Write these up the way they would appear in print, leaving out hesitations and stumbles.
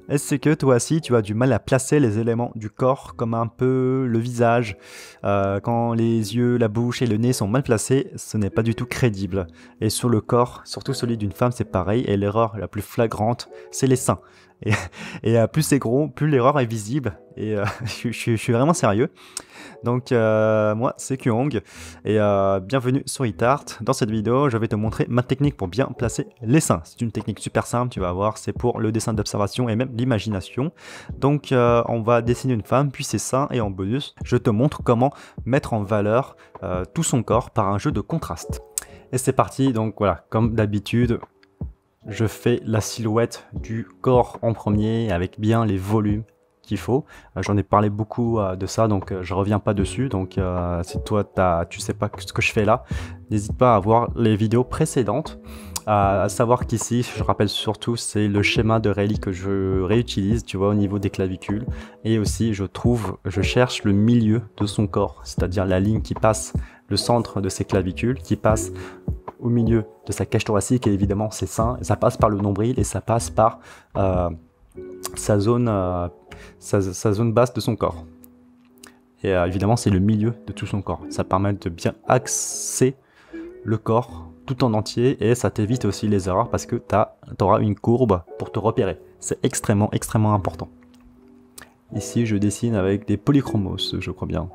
Est-ce que toi aussi tu as du mal à placer les éléments du corps comme un peu le visage quand les yeux, la bouche et le nez sont mal placés, ce n'est pas du tout crédible. Et sur le corps, surtout celui d'une femme, c'est pareil. Et l'erreur la plus flagrante, c'est les seins. Et, plus c'est gros, plus l'erreur est visible. Et je suis vraiment sérieux. Donc moi c'est Kyong et bienvenue sur Hitart. Dans cette vidéo je vais te montrer ma technique pour bien placer les seins. C'est une technique super simple, tu vas voir, c'est pour le dessin d'observation et même l'imagination. Donc on va dessiner une femme puis ses seins et en bonus je te montre comment mettre en valeur tout son corps par un jeu de contraste. Et c'est parti, donc voilà, comme d'habitude je fais la silhouette du corps en premier avec bien les volumes qu'il faut. J'en ai parlé beaucoup de ça, donc je reviens pas dessus. Donc si toi tu sais pas ce que je fais là, n'hésite pas à voir les vidéos précédentes. À savoir qu'ici, je rappelle surtout, c'est le schéma de Rayleigh que je réutilise, tu vois, au niveau des clavicules. Et aussi, je cherche le milieu de son corps, c'est-à-dire la ligne qui passe le centre de ses clavicules, qui passe au milieu de sa cage thoracique et évidemment ses seins. Ça passe par le nombril et ça passe par sa zone basse de son corps. Et évidemment, c'est le milieu de tout son corps. Ça permet de bien axer le corps tout en entier et ça t'évite aussi les erreurs parce que tu auras une courbe pour te repérer. C'est extrêmement important. Ici, je dessine avec des polychromos, je crois bien.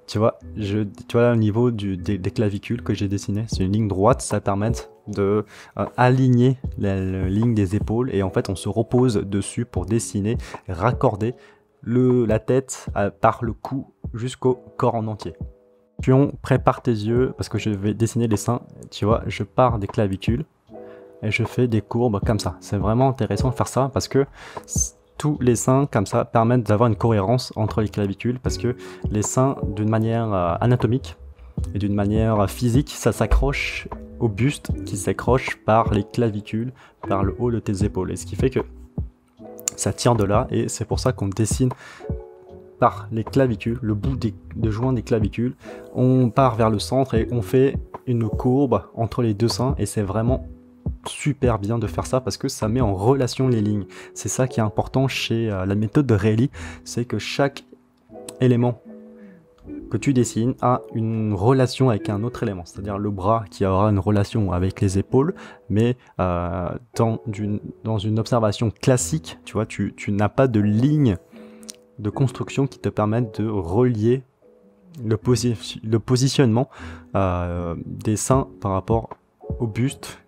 Tu vois, au niveau des clavicules que j'ai dessiné, c'est une ligne droite, ça permet de aligner la ligne des épaules et en fait on se repose dessus pour dessiner, raccorder la tête par le cou jusqu'au corps en entier. Puis on prépare tes yeux parce que je vais dessiner les seins, tu vois, je pars des clavicules et je fais des courbes comme ça. C'est vraiment intéressant de faire ça parce que tous les seins comme ça permettent d'avoir une cohérence entre les clavicules parce que les seins d'une manière anatomique et d'une manière physique ça s'accroche au buste qui s'accroche par les clavicules, par le haut de tes épaules et ce qui fait que ça tient de là et c'est pour ça qu'on dessine par les clavicules, le bout de joint des clavicules, on part vers le centre et on fait une courbe entre les deux seins et c'est vraiment super bien de faire ça parce que ça met en relation les lignes. C'est ça qui est important chez la méthode de Rayleigh, c'est que chaque élément que tu dessines a une relation avec un autre élément, c'est-à-dire le bras qui aura une relation avec les épaules, mais dans une observation classique, tu vois, tu n'as pas de ligne de construction qui te permettent de relier le positionnement des seins par rapport au buste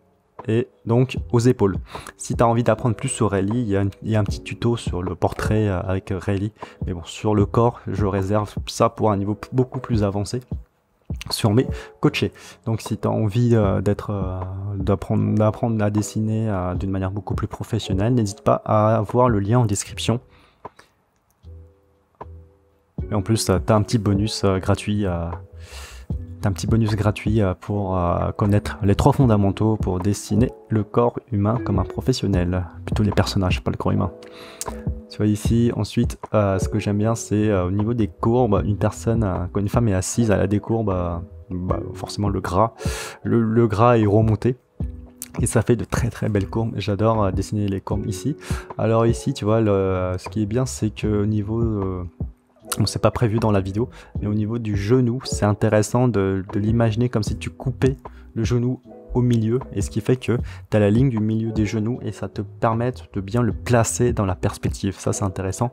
et donc aux épaules. Si tu as envie d'apprendre plus sur Rayleigh, il y a un petit tuto sur le portrait avec Rayleigh, mais bon, sur le corps, je réserve ça pour un niveau beaucoup plus avancé sur mes coachés. Donc si tu as envie d'apprendre à dessiner d'une manière beaucoup plus professionnelle, n'hésite pas à voir le lien en description. Et en plus, tu as un petit bonus gratuit. Pour connaître les 3 fondamentaux pour dessiner le corps humain comme un professionnel. Plutôt les personnages, pas le corps humain. Tu vois ici, ensuite, ce que j'aime bien, c'est au niveau des courbes, quand une femme est assise, elle a des courbes, forcément le gras. Le gras est remonté. Et ça fait de très belles courbes. J'adore dessiner les courbes ici. Alors ici, tu vois, ce qui est bien, c'est qu'au niveau... Bon, c'est pas prévu dans la vidéo, mais au niveau du genou, c'est intéressant de l'imaginer comme si tu coupais le genou au milieu, et ce qui fait que tu as la ligne du milieu des genoux, et ça te permet de bien le placer dans la perspective. Ça, c'est intéressant.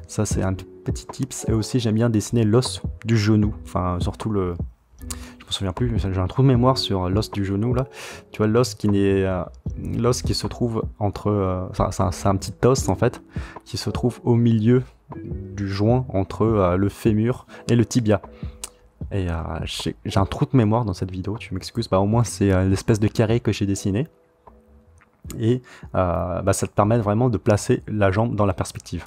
Ça, c'est un petit tips. Et aussi, j'aime bien dessiner l'os du genou, enfin, surtout le... Je me souviens plus, j'ai un trou de mémoire sur l'os du genou, là. Tu vois, l'os qui se trouve entre... c'est un petit os, en fait, qui se trouve au milieu du joint entre le fémur et le tibia. Et j'ai un trou de mémoire dans cette vidéo, tu m'excuses, au moins c'est l'espèce de carré que j'ai dessiné. Et ça te permet vraiment de placer la jambe dans la perspective.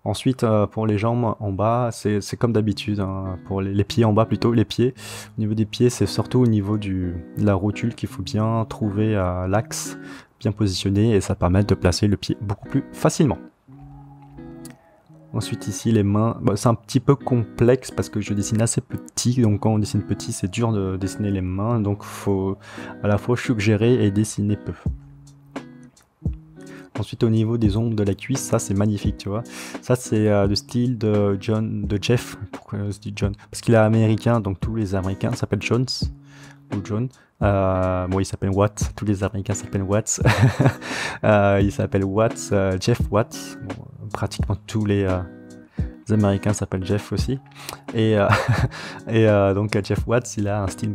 Ensuite, pour les jambes en bas, c'est comme d'habitude, hein, pour les pieds en bas plutôt, les pieds. Au niveau des pieds, c'est surtout au niveau de la rotule qu'il faut bien trouver l'axe, bien positionné, et ça permet de placer le pied beaucoup plus facilement. Ensuite ici les mains, c'est un petit peu complexe parce que je dessine assez petit, donc quand on dessine petit c'est dur de dessiner les mains, donc faut à la fois suggérer et dessiner peu. Ensuite, au niveau des ongles de la cuisse, ça c'est magnifique, tu vois. Ça c'est le style de Jeff. Pourquoi je dis John? Parce qu'il est américain, donc tous les Américains s'appellent Jones ou John. Bon, il s'appelle Watts, tous les Américains s'appellent Watts. Il s'appelle Watts, Jeff Watts. Bon, pratiquement tous les Américains s'appellent Jeff aussi. Et, donc Jeff Watts, il a un style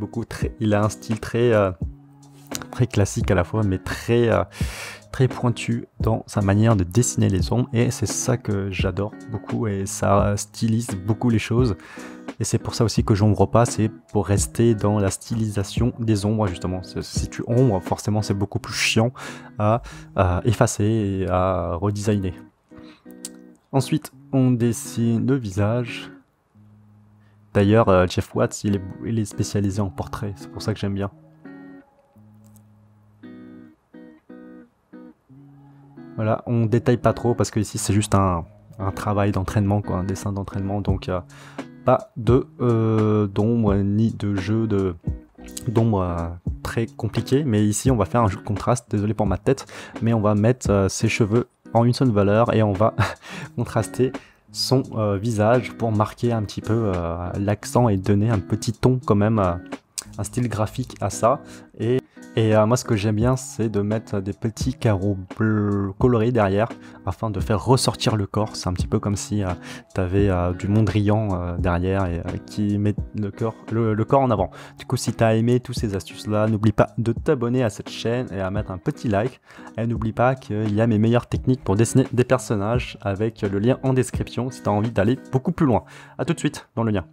très classique à la fois, mais très pointu dans sa manière de dessiner les ombres, et c'est ça que j'adore beaucoup, et ça stylise beaucoup les choses. Et c'est pour ça aussi que j'ombre pas, c'est pour rester dans la stylisation des ombres, justement. Si tu ombres, forcément c'est beaucoup plus chiant à effacer et à redesigner. Ensuite, on dessine le visage. D'ailleurs, Jeff Watts, il est spécialisé en portrait, c'est pour ça que j'aime bien. Voilà, on détaille pas trop parce que ici c'est juste un travail d'entraînement, quoi, un dessin d'entraînement, donc pas d'ombre ni de jeu d'ombre très compliqué. Mais ici on va faire un jeu de contraste, désolé pour ma tête, mais on va mettre ses cheveux en une seule valeur et on va contraster son visage pour marquer un petit peu l'accent et donner un petit ton quand même, un style graphique à ça. Et moi ce que j'aime bien, c'est de mettre des petits carreaux bleus colorés derrière afin de faire ressortir le corps. C'est un petit peu comme si tu avais du Mondrian derrière et qui met le corps en avant. Du coup, si tu as aimé toutes ces astuces là, n'oublie pas de t'abonner à cette chaîne et à mettre un petit like. Et n'oublie pas qu'il y a mes meilleures techniques pour dessiner des personnages avec le lien en description si tu as envie d'aller beaucoup plus loin. A tout de suite dans le lien.